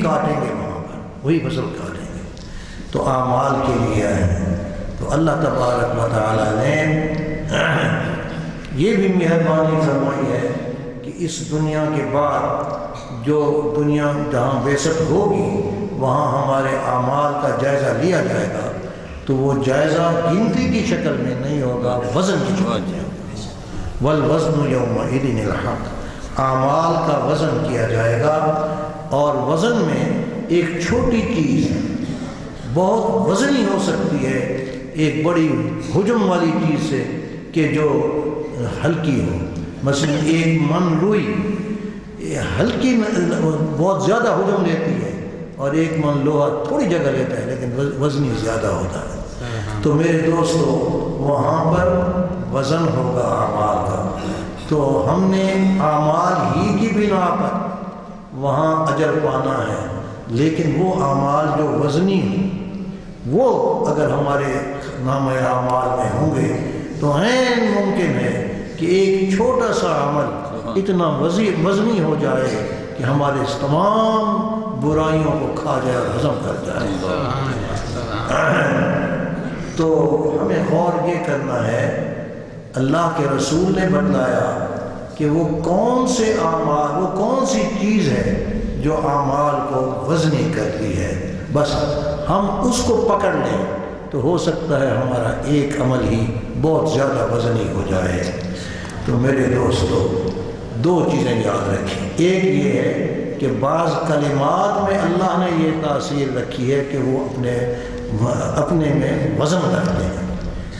کاٹیں گے وہاں پر، وہی فصل کاٹیں گے۔ تو اعمال کے لیے ہیں۔ تو اللہ تبارک و تعالیٰ نے یہ بھی مہربانی فرمائی ہے کہ اس دنیا کے بعد جو دنیا جہاں بعثت ہوگی وہاں ہمارے اعمال کا جائزہ لیا جائے گا، تو وہ جائزہ گنتی کی شکل میں نہیں ہوگا، وزن کی شکل میں ہوگا۔ والوزن یومئذ الحق، اعمال کا وزن کیا جائے گا، اور وزن میں ایک چھوٹی چیز بہت وزنی ہو سکتی ہے ایک بڑی حجم والی چیز سے کہ جو ہلکی ہو۔ مثلا ایک من روئی ہلکی بہت زیادہ حجم لیتی ہے، اور ایک من لوہا تھوڑی جگہ لیتا ہے لیکن وزنی زیادہ ہوتا ہے۔ تو میرے دوستو وہاں پر وزن ہوگا اعمال کا، تو ہم نے اعمال ہی کی بنا پر وہاں اجر پانا ہے، لیکن وہ اعمال جو وزنی ہیں وہ اگر ہمارے نامہ اعمال میں ہوں گے تو عین ممکن ہے کہ ایک چھوٹا سا عمل اتنا وزنی ہو جائے کہ ہمارے تمام برائیوں کو کھا جائے اور ہضم کر جائے۔ تو ہمیں غور یہ کرنا ہے، اللہ کے رسول نے بتلایا کہ وہ کون سے اعمال، وہ کون سی چیز ہے جو اعمال کو وزنی کرتی ہے، بس ہم اس کو پکڑ لیں تو ہو سکتا ہے ہمارا ایک عمل ہی بہت زیادہ وزنی ہو جائے۔ تو میرے دوستو دو چیزیں یاد رکھیں، ایک یہ ہے کہ بعض کلمات میں اللہ نے یہ تاثیر رکھی ہے کہ وہ اپنے میں وزن رکھتے ہیں۔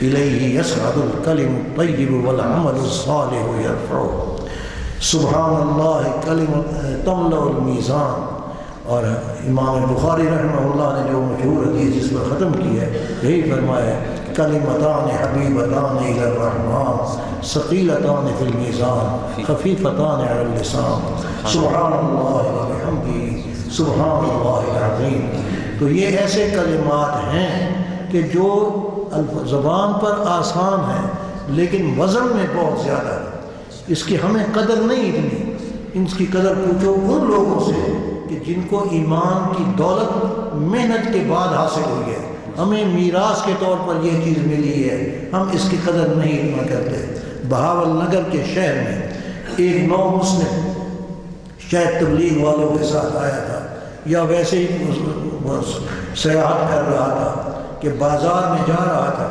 الیہ یصعد الکلم الطیب والعمل الصالح یرفعہ، سبحان اللہ تملأ المیزان۔ اور امام بخاری رحمہ اللہ نے جو مشہور حدیث جس پر ختم کی ہے یہی فرمایا، کلمتان حبیبتان الی الرحمن ثقیلتان فی المیزان خفیفتان علی اللسان، سبحان اللہ وبحمدہ سبحان اللہ العظیم۔ تو یہ ایسے کلمات ہیں کہ جو زبان پر آسان ہیں لیکن وزن میں بہت زیادہ ہے، اس کی ہمیں قدر نہیں اتنی، ان کی قدر پوچھو ان لوگوں سے کہ جن کو ایمان کی دولت محنت کے بعد حاصل ہوئی ہے، ہمیں میراث کے طور پر یہ چیز ملی ہے، ہم اس کی قدر نہیں اتنا کرتے۔ بہاول نگر کے شہر میں ایک نو مسلم شاید تبلیغ والوں کے ساتھ آیا تھا یا ویسے ہی سیاحت کر رہا تھا کہ بازار میں جا رہا تھا،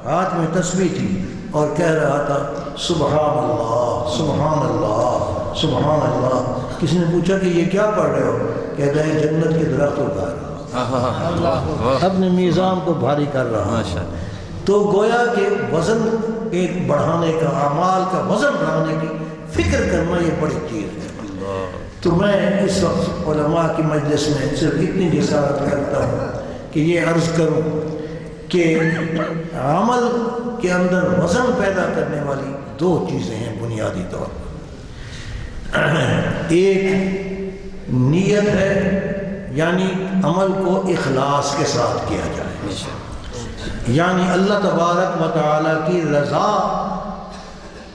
ہاتھ میں تسبیح تھی اور کہہ رہا تھا سبحان اللہ سبحان اللہ سبحان اللہ۔ کسی نے پوچھا کہ یہ کیا پڑھ رہے ہو؟ کہتا ہے جنت کے درخت اگا رہا ہوں، اپنے میزان کو بھاری کر رہا ہوں۔ تو گویا کہ وزن ایک بڑھانے کا، اعمال کا وزن بڑھانے کی فکر کرنا یہ بڑی چیز ہے۔ تو میں اس وقت علماء کی مجلس میں صرف اتنی جسارت کرتا ہوں کہ یہ عرض کروں کہ عمل کے اندر وزن پیدا کرنے والی دو چیزیں ہیں بنیادی طور پر۔ ایک نیت ہے، یعنی عمل کو اخلاص کے ساتھ کیا جائے، یعنی اللہ تبارک و تعالیٰ کی رضا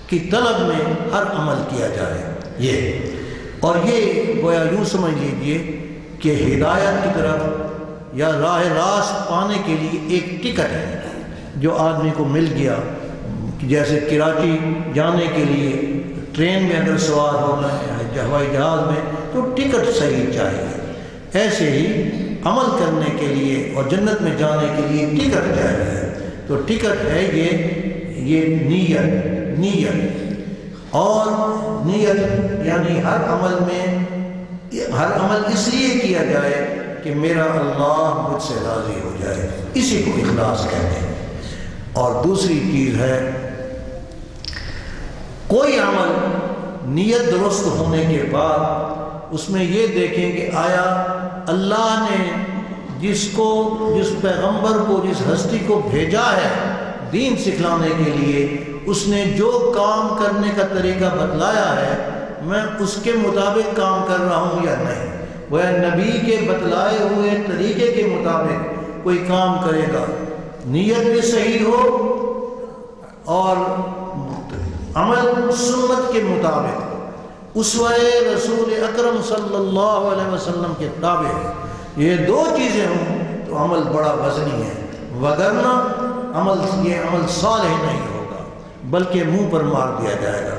کی طلب میں ہر عمل کیا جائے یہ، اور یہ گویا یوں سمجھ لیجئے کہ ہدایت کی طرف یا راہ راست پانے کے لیے ایک ٹکٹ ہے جو آدمی کو مل گیا، جیسے کراچی جانے کے لیے ٹرین میں اگر سوار ہونا ہے، ہوائی جہاز میں، تو ٹکٹ صحیح چاہیے، ایسے ہی عمل کرنے کے لیے اور جنت میں جانے کے لیے ٹکٹ چاہیے۔ تو ٹکٹ ہے یہ نیت، اور نیت یعنی ہر عمل اس لیے کیا جائے کہ میرا اللہ مجھ سے راضی ہو جائے، اسی کو اخلاص کہتے ہیں۔ اور دوسری چیز ہے کوئی عمل نیت درست ہونے کے بعد اس میں یہ دیکھیں کہ آیا اللہ نے جس پیغمبر کو، جس ہستی کو بھیجا ہے دین سکھلانے کے لیے، اس نے جو کام کرنے کا طریقہ بتلایا ہے میں اس کے مطابق کام کر رہا ہوں یا نہیں۔ وہ نبی کے بتلائے ہوئے طریقے کے مطابق کوئی کام کرے گا، نیت بھی صحیح ہو اور عمل سنت کے مطابق، اسوہ رسول اکرم صلی اللہ علیہ وسلم کے تابع یہ دو چیزیں ہوں تو عمل بڑا وزنی ہے، وگرنہ یہ عمل صالح نہیں ہوگا بلکہ منہ پر مار دیا جائے گا۔